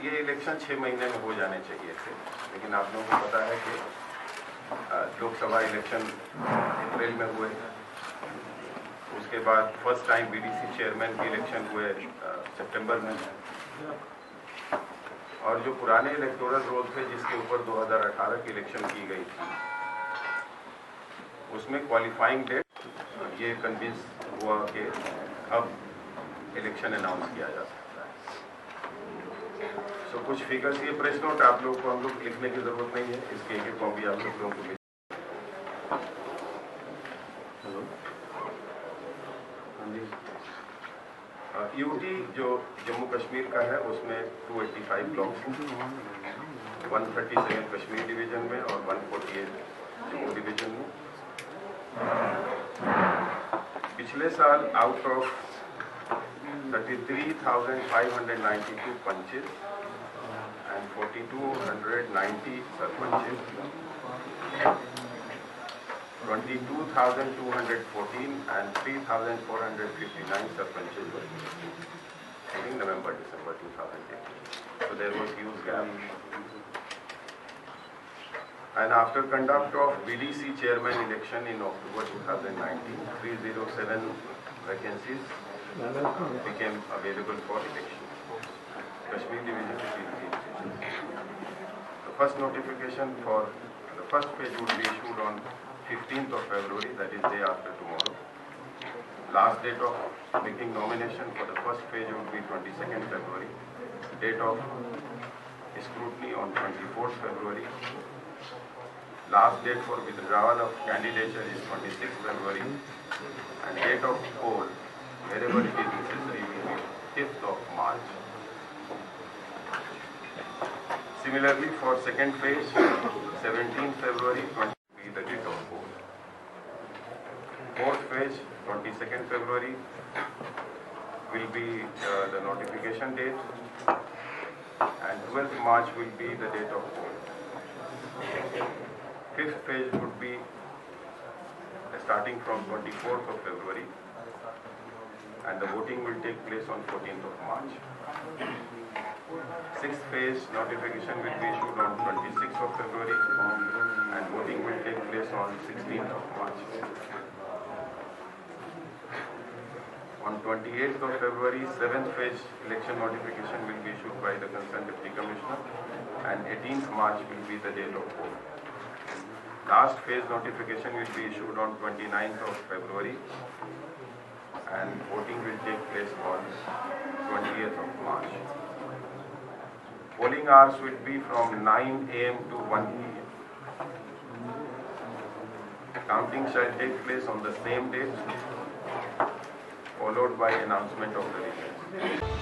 ये इलेक्शन 6 महीने में हो जाने चाहिए थे, लेकिन आप लोगों को पता है कि लोकसभा इलेक्शन अप्रैल में हुए, उसके बाद फर्स्ट टाइम बीडीसी चेयरमैन के इलेक्शन हुए सितंबर में, और जो पुराने इलेक्टोरल रोल थे जिसके ऊपर 2018 की इलेक्शन की गई थी, उसमें क्वालिफाइंग डेट ये कन्विंस हुआ कि अब इलेक्शन अनाउंस किया जा सकता है। सो कुछ फिगर्स, ये प्रेस नोट आप लोग को हम लोग लिखने की जरूरत नहीं है, इसकी एक कॉपी आप लोगों को भेज। हेलो, हाँ जी। यूटी जो जम्मू कश्मीर का है उसमें 285 ब्लॉक्स, 137 कश्मीर डिवीजन में और 148 जम्मू डिवीजन में। पिछले साल out of 33,592 punches and 4,290 surpunches, 22,214 and 3,459 surpunches were in November, December 2018. So there was huge gap. And after conduct of BDC chairman election in October 2019, 307 vacancies became available for election. Kashmir division is the first notification for the first page would be issued on 15th of February, that is day after tomorrow. Last date of making nomination for the first page would be 22nd February. Date of scrutiny on 24th February. Last date for withdrawal of candidature is 26th February. And date of poll, wherever it is necessary, will be 5th of March. Similarly, for second phase, 17th February, 20 will be the date of poll. Fourth phase, 22nd February, will be the notification date, and 12th March will be the date of poll. Fifth phase would be starting from 24th of February, and the voting will take place on 14th of March. Sixth phase notification will be issued on 26th of February, and voting will take place on 16th of March. On 28th of February, 7th phase election notification will be issued by the concerned Deputy Commissioner, and 18th March will be the date of poll. Last phase notification will be issued on 29th of February, and voting will take place on 20th of March. Polling hours will be from 9 AM to 1 PM. Counting shall take place on the same date, followed by announcement of the results.